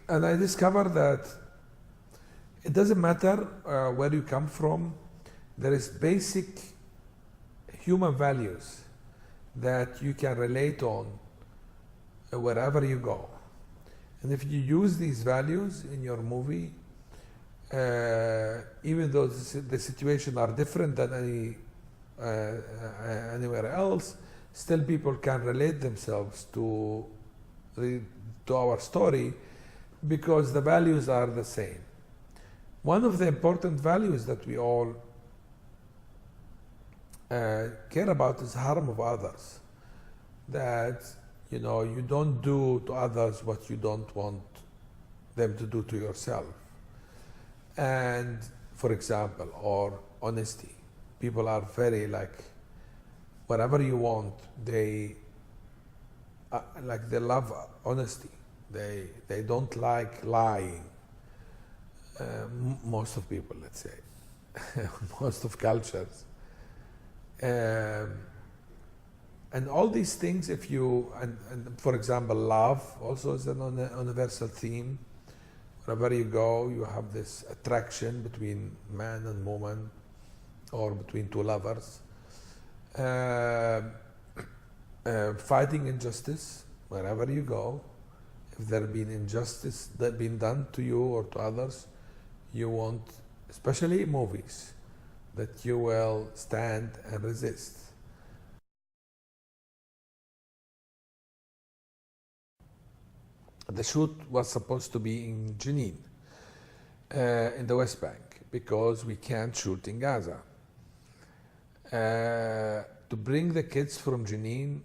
And I discovered that it doesn't matter where you come from, there is basic human values that you can relate on wherever you go. And if you use these values in your movie, even though the situations are different than anywhere else, still people can relate themselves to our story because the values are the same. One of the important values that we all care about is harm of others. That you don't do to others what you don't want them to do to yourself. And for example, or honesty. People are very like, whatever you want, they love honesty. They don't like lying. Most of people, let's say, most of cultures. And all these things, if you, and for example, love also is an universal theme. Wherever you go, you have this attraction between man and woman, or between two lovers. Fighting injustice, wherever you go. If there been injustice that been done to you or to others, you want, especially in movies, that you will stand and resist. The shoot was supposed to be in Jenin, in the West Bank, because we can't shoot in Gaza. To bring the kids from Jenin,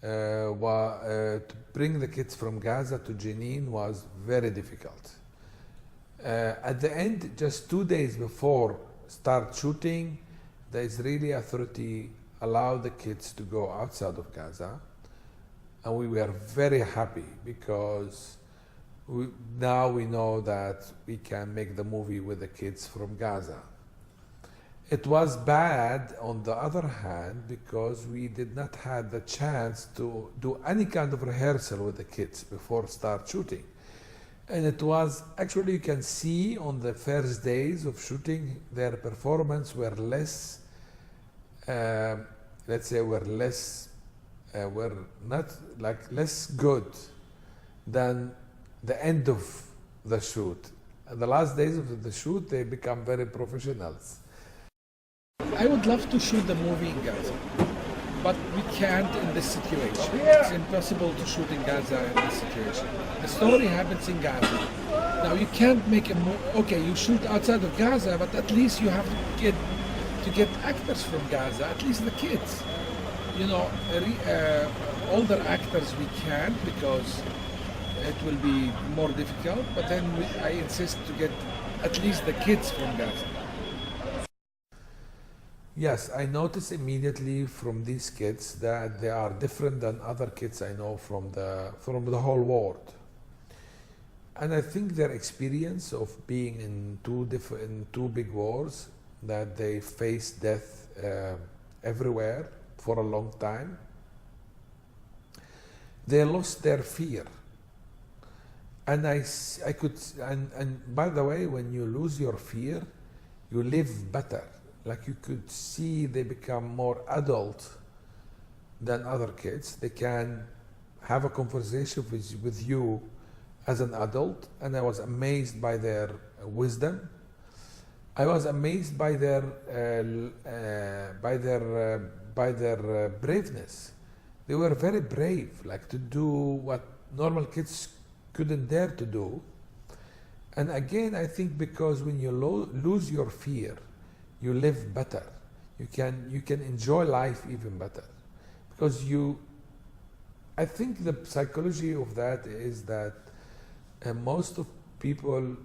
to bring the kids from Gaza to Jenin was very difficult. At the end, just 2 days before start shooting, the Israeli authority allowed the kids to go outside of Gaza. And we were very happy because now we know that we can make the movie with the kids from Gaza. It was bad, on the other hand, because we did not have the chance to do any kind of rehearsal with the kids before start shooting. And it was, actually you can see on the first days of shooting, their performance were less, let's say were not like less good than the end of the shoot. And the last days of the shoot, they become very professionals. I would love to shoot the movie in Gaza, but we can't in this situation. It's impossible to shoot in Gaza in this situation. The story happens in Gaza. Now you can't make a movie. Okay, you shoot outside of Gaza, but at least you have to get actors from Gaza, at least the kids. Older actors we can't because it will be more difficult, but then I insist to get at least the kids from Gaza. Yes, I noticed immediately from these kids that they are different than other kids I know from the whole world. And I think their experience of being in two big wars, that they face death everywhere for a long time, they lost their fear. And I could, and by the way, when you lose your fear, you live better. Like you could see they become more adult than other kids. They can have a conversation with you as an adult, and I was amazed by their wisdom. I was amazed by their braveness. They were very brave, like to do what normal kids couldn't dare to do. And again, I think because when you lose your fear, you live better. You can enjoy life even better, because I think the psychology of that is that most of people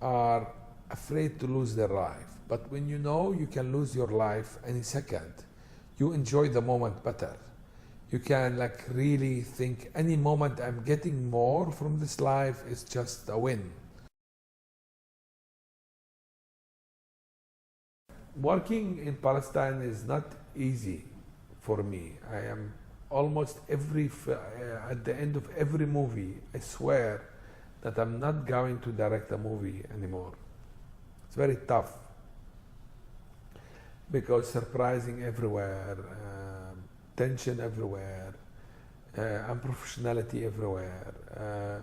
are afraid to lose their life. But when you know you can lose your life any second, you enjoy the moment better. You can like really think any moment I'm getting more from this life is just a win. Working in Palestine is not easy for me. almost at the end of every movie, I swear that I'm not going to direct a movie anymore. It's very tough because surprising everywhere, tension everywhere, unprofessionality everywhere.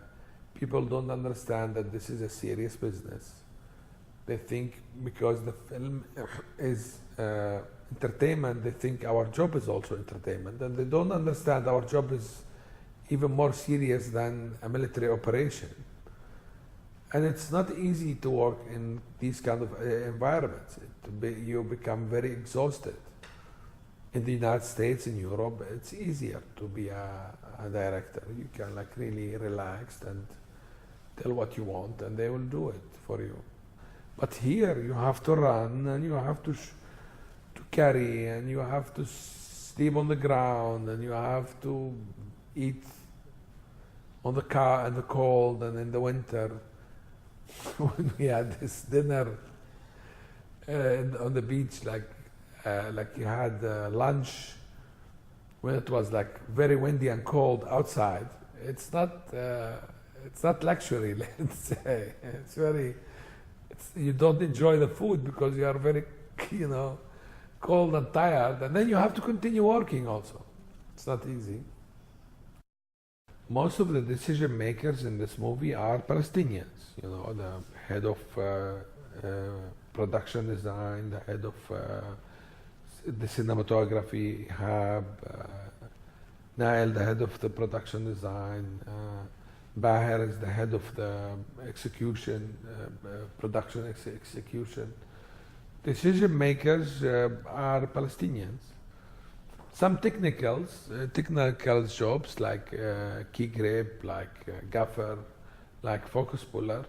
People don't understand that this is a serious business. They think because the film is entertainment, they think our job is also entertainment, and they don't understand our job is even more serious than a military operation. And it's not easy to work in these kind of environments. You become very exhausted. In the United States, in Europe, it's easier to be a director. You can like really relax and tell what you want, and they will do it for you. But here, you have to run, and you have to carry, and you have to sleep on the ground, and you have to eat on the car in the cold and in the winter. When we had this dinner on the beach, like you had lunch when it was like very windy and cold outside. It's not luxury, let's say. You don't enjoy the food because you are very, cold and tired, and then you have to continue working also. It's not easy. Most of the decision makers in this movie are Palestinians. The head of production design, the head of the cinematography, Ihab, Nail, the head of the production design, Baher is the head of the execution, production execution. Decision makers are Palestinians. Some technical jobs like key grip, like gaffer, like focus puller,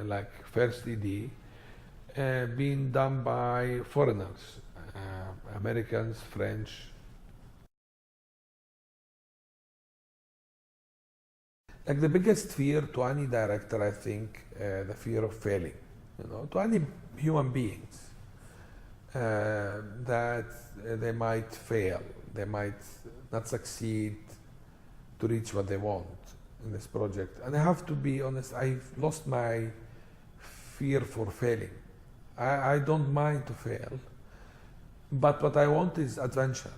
like first ED, being done by foreigners, Americans, French. Like the biggest fear to any director, I think, the fear of failing, to any human beings, that they might fail, they might not succeed to reach what they want in this project. And I have to be honest, I've lost my fear for failing. I don't mind to fail, but what I want is adventure.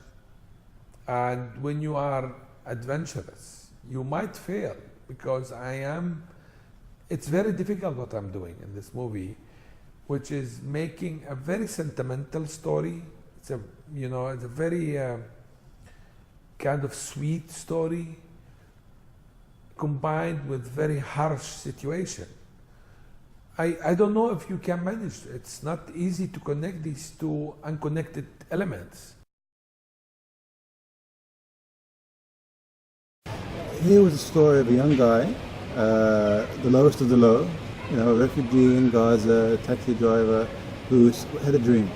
And when you are adventurous, you might fail, because it's very difficult what I'm doing in this movie, which is making a very sentimental story. It's a very kind of sweet story combined with very harsh situation. I don't know if you can manage. It's not easy to connect these two unconnected elements. Here was a story of a young guy, the lowest of the low, a refugee in Gaza, a taxi driver who had a dream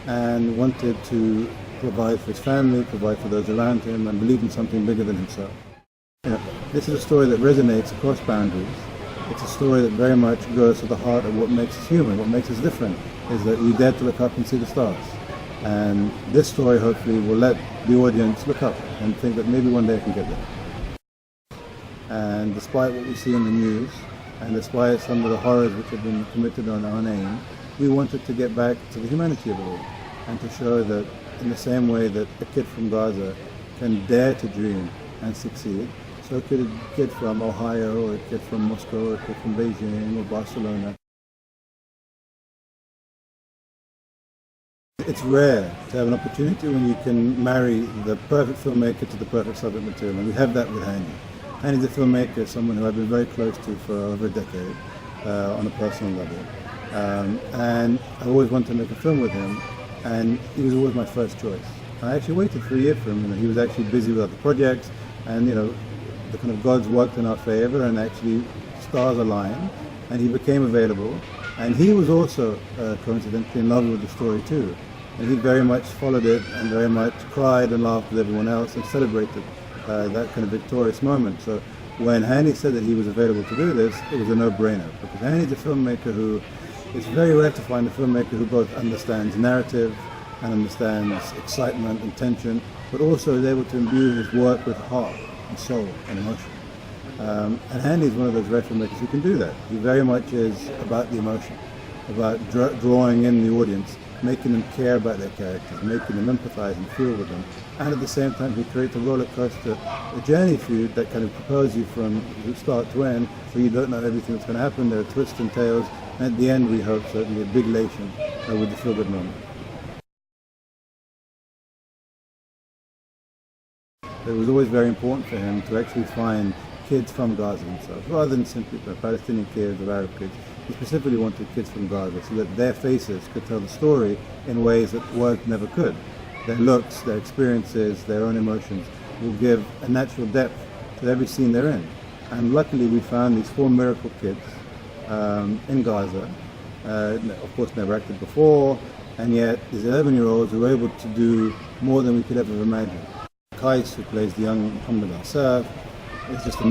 and wanted to provide for his family, provide for those around him, and believe in something bigger than himself. This is a story that resonates across boundaries. It's a story that very much goes to the heart of what makes us human, what makes us different, is that we dare to look up and see the stars. And this story hopefully will let the audience look up and think that maybe one day I can get there. And despite what we see in the news, and despite some of the horrors which have been committed on our name, we wanted to get back to the humanity of it all, and to show that in the same way that a kid from Gaza can dare to dream and succeed, so could a kid from Ohio, or a kid from Moscow, or a kid from Beijing, or Barcelona. It's rare to have an opportunity when you can marry the perfect filmmaker to the perfect subject material, and we have that with Hani. Hani's a filmmaker, someone who I've been very close to for over a decade, on a personal level. And I always wanted to make a film with him, and he was always my first choice. I actually waited for a year for him. He was actually busy with other projects, and the kind of gods worked in our favor, and actually stars aligned, and he became available. And he was also coincidentally in love with the story too, and he very much followed it, and very much cried and laughed with everyone else, and celebrated that kind of victorious moment. So when Hani said that he was available to do this, it was a no-brainer, because Hani's a filmmaker who, it's very rare to find a filmmaker who both understands narrative and understands excitement and tension, but also is able to imbue his work with heart and soul and emotion. And Handy is one of those rare filmmakers who can do that. He very much is about the emotion, about drawing in the audience, making them care about their characters, making them empathize and feel with them. And at the same time, he creates a roller coaster, a journey for you that kind of propels you from start to end, so you don't know everything that's going to happen. There are twists and tales. And at the end, we hope certainly a big elation with the feel-good moment. It was always very important for him to actually find kids from Gaza themselves, rather than simply Palestinian kids or Arab kids. He specifically wanted kids from Gaza so that their faces could tell the story in ways that words never could. Their looks, their experiences, their own emotions will give a natural depth to every scene they're in. And luckily we found these 4 miracle kids in Gaza, of course never acted before, and yet these 11-year-olds who were able to do more than we could ever imagine. Kais, who plays the young Muhammad Asaf, is just a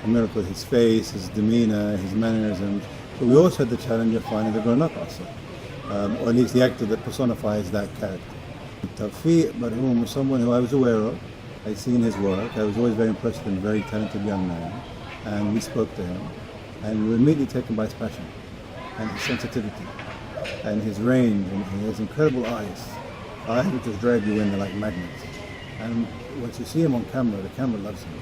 miracle, his face, his demeanor, his mannerisms. But we also had the challenge of finding the grown-up Asaf, or at least the actor that personifies that character. Tawfiq Barhoum was someone who I was aware of. I'd seen his work. I was always very impressed with him, very talented young man. And we spoke to him, and we were immediately taken by his passion and his sensitivity and his range, and he has incredible eyes that just drag you in, they're like magnets. And once you see him on camera, the camera loves him.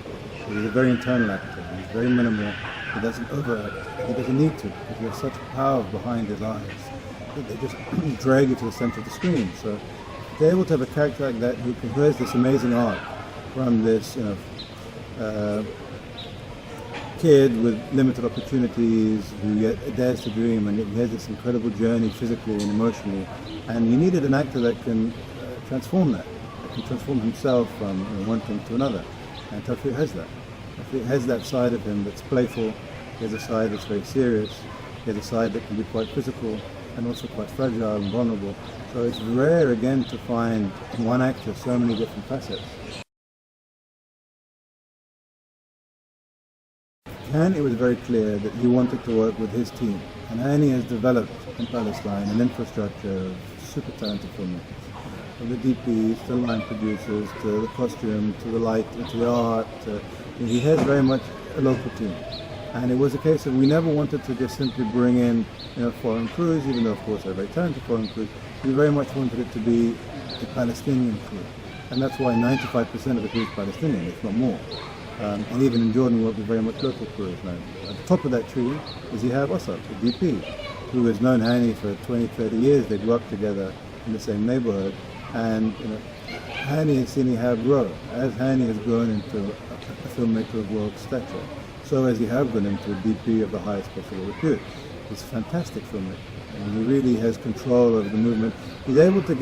He's a very internal actor. He's very minimal. He doesn't overact. He doesn't need to, because he has such power behind his eyes that they just drag you to the center of the screen. So they're able to have a character like that who has this amazing arc from this, kid with limited opportunities who yet dares to dream, and he has this incredible journey physically and emotionally. And you needed an actor that can transform that can transform himself from one thing to another. And Tawfiq has that. Tawfiq has that side of him that's playful. He has a side that's very serious. He has a side that can be quite physical and also quite fragile and vulnerable. So it's rare again to find in one actor so many different facets. And it was very clear that he wanted to work with his team. And Hani has developed in Palestine an infrastructure of super talented filmmakers. From the DPs, to the line producers, to the costume, to the light, to the art. He has very much a local team. And it was a case of we never wanted to just simply bring in foreign crews, even though of course they're very talented foreign crews. We very much wanted it to be a Palestinian crew. And that's why 95% of the crew is Palestinian, if not more. And even in Jordan we work with very much local crews now. At the top of that tree is you have Asad, the DP, who has known Hani for 20, 30 years. They've worked together in the same neighborhood. And Hani has seen Ihab grow. As Hani has grown into a filmmaker of world stature, so has Ihab grown into a DP of the highest possible repute. He's a fantastic filmmaker, and he really has control over the movement. He's able to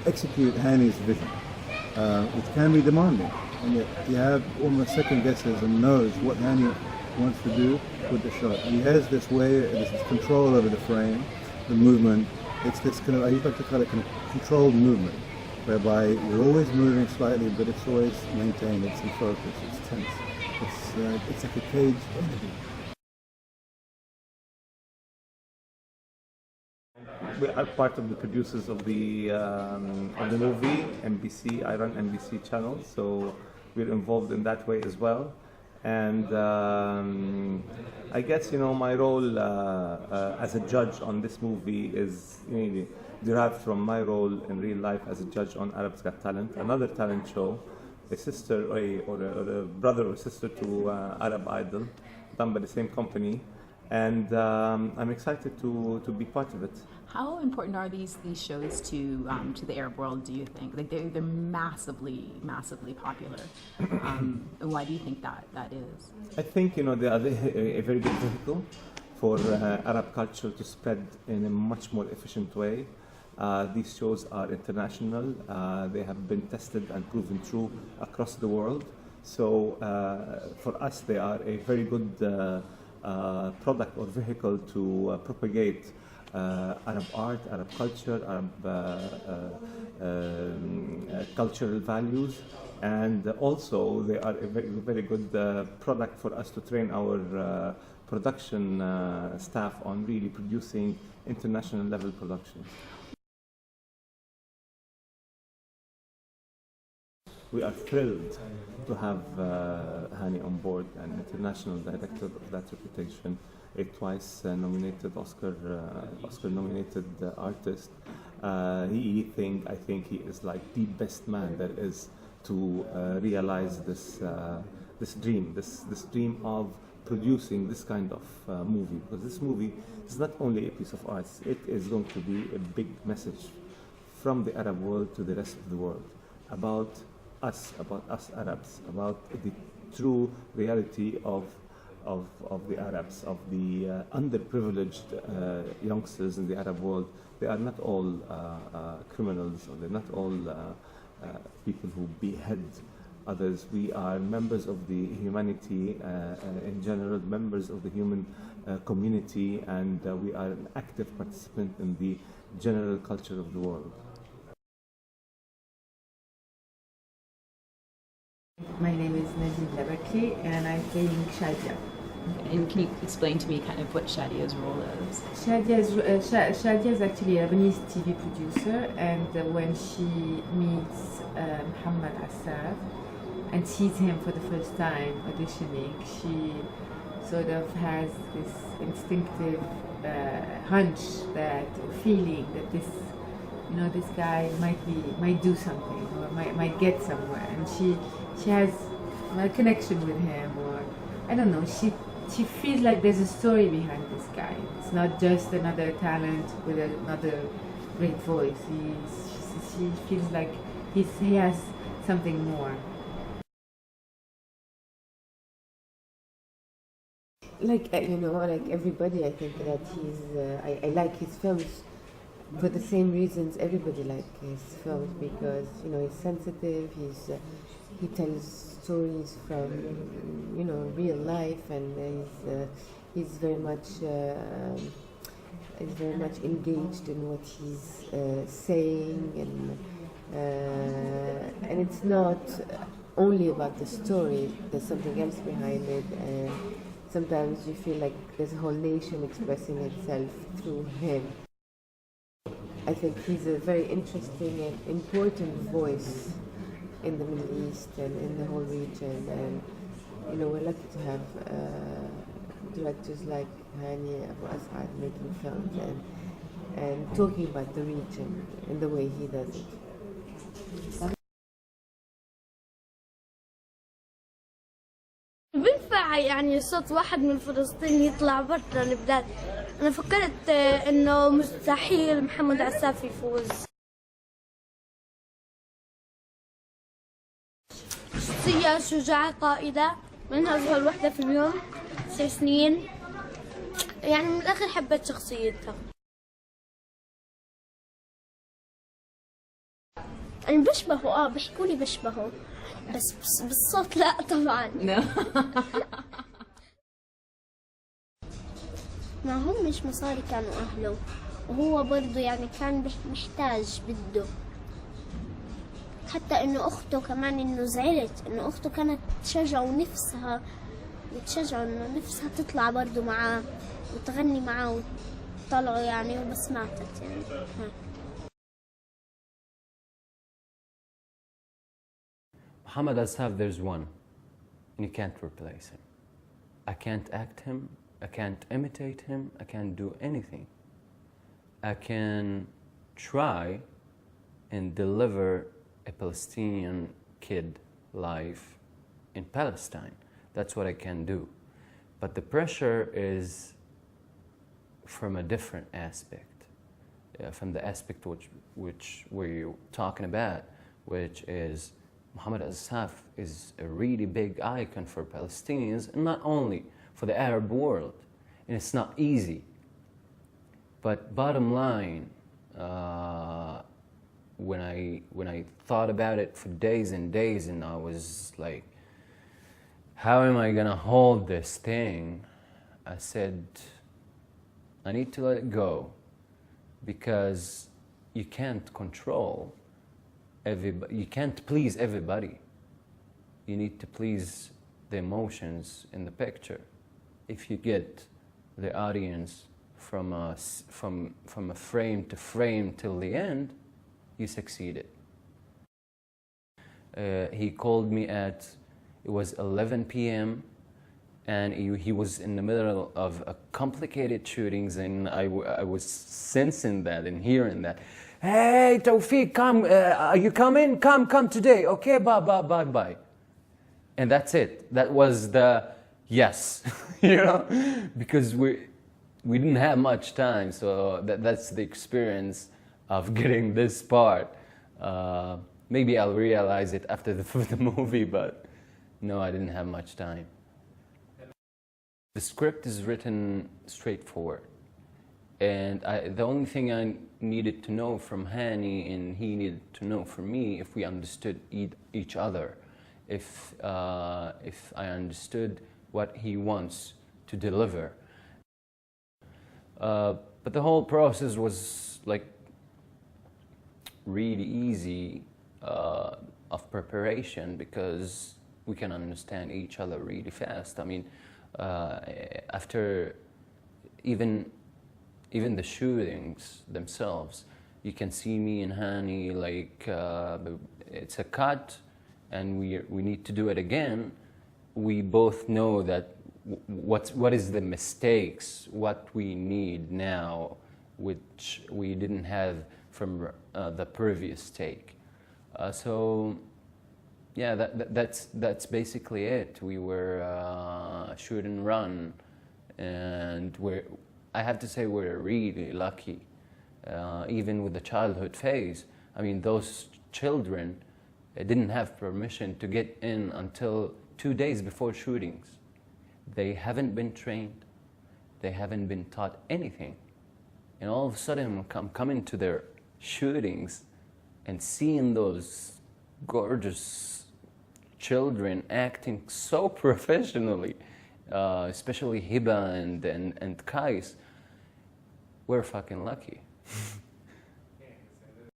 execute Hani's vision, which can be demanding, and yet Ihab almost second guesses and knows what Hani wants to do with the shot. And he has this way, this control over the frame, the movement. It's this kind of, I used to call it kind of controlled movement, whereby we're always moving slightly, but it's always maintained, it's in focus, it's tense. It's like a cage energy. We are part of the producers of the movie, NBC. I run NBC channel, so we're involved in that way as well. And I guess my role as a judge on this movie is derived from my role in real life as a judge on Arab's Got Talent, another talent show, a sister or a brother or sister to Arab Idol, done by the same company. And I'm excited to be part of it. How important are these shows to the Arab world, do you think? Like they're massively popular. And why do you think that is? I think they are a very good vehicle for Arab culture to spread in a much more efficient way. These shows are international. They have been tested and proven true across the world. So for us, they are a very good product or vehicle to propagate Arab art, Arab culture, Arab cultural values, and also they are a very good product for us to train our production staff on really producing international level productions. we are thrilled to have Hani on board, an international director of that reputation, a twice nominated Oscar-nominated artist. I think he is like the best man there is to realize this dream of producing this kind of movie. Because this movie is not only a piece of art; it is going to be a big message from the Arab world to the rest of the world about us Arabs, about the true reality of the Arabs, of the underprivileged youngsters in the Arab world. They are not all criminals, or they're not all people who behead others. We are members of the humanity in general, members of the human community, and we are an active participant in the general culture of the world. My name is Najib Labaki and I'm playing Shadia. And can you explain to me kind of what Shadia's role is? Shadia is actually a Lebanese TV producer, and when she meets Mohammed Assaf and sees him for the first time auditioning, she sort of has this instinctive hunch, that feeling that this guy might do something, or might get somewhere, and she has a connection with him, or I don't know, she feels like there's a story behind this guy. It's not just another talent with another great voice. She feels like he has something more. Like like everybody, I think that I like his films for the same reasons everybody likes his films, because he's sensitive. He tells stories from real life, and he's very much engaged in what he's saying, and it's not only about the story. There's something else behind it, and sometimes you feel like there's a whole nation expressing itself through him. I think he's a very interesting and important voice in the Middle East and in the whole region, and we're lucky to have directors like Hani Abu Asad making films and talking about the region in the way he does it. بينفع يعني صوت واحد من فلسطين يطلع برا البلاد. أنا فكرت إنه مستحيل محمد عساف يفوز. شخصية شجاعة قائدة، منها أصغر وحدة في اليوم 6 سنين، يعني من الآخر حبيت شخصيتها. يعني بشبهه بيحكولي بشبهه، بس بالصوت لا طبعا. ما هم مش مصاري كانوا أهله، وهو برضه يعني كان محتاج بده. حتى إنه أخته كمان إنه زعلت إنه أخته كانت تشجعه ونفسها إنه نفسها تطلع برضه معاه وتغني معاه وطلعوا يعني، وبس ماتت يعني. Muhammad Assaf, there's one, and you can't replace him. I can't act him, I can't imitate him, I can't do anything. I can try and deliver a Palestinian kid life in Palestine. That's what I can do. But the pressure is from a different aspect, from the aspect which we're talking about, which is Mohammed Assaf is a really big icon for Palestinians, and not only for the Arab world. And it's not easy. But bottom line, when I thought about it for days and days, and I was like, how am I gonna hold this thing? I said, I need to let it go, because you can't control everybody. You can't please everybody. You need to please the emotions in the picture. If you get the audience from a frame to frame till the end, you succeeded. He called me at, it was 11 p.m. and he was in the middle of a complicated shootings, and I was sensing that and hearing that. Hey, Tawfiq, come, are you coming? Come today, okay, bye. And that's it. That was the yes, you know, because we didn't have much time, so that's the experience of getting this part. Maybe I'll realize it after the movie, but no, I didn't have much time. The script is written straightforward, and the only thing I needed to know from Hani and he needed to know from me, if we understood each other, if I understood what he wants to deliver. But the whole process was like really easy of preparation, because we can understand each other really fast. I mean, after even the shootings themselves, you can see me and Hani, like it's a cut and we need to do it again. We both know that what is the mistakes, what we need now, which we didn't have from the previous take. So yeah, that's basically it. We were shoot and run, and I have to say we're really lucky, even with the childhood phase. I mean, those children didn't have permission to get in until 2 days before shootings. They haven't been trained, they haven't been taught anything, and all of a sudden I'm coming to their shootings and seeing those gorgeous children acting so professionally, especially Hiba and Kais. We're fucking lucky.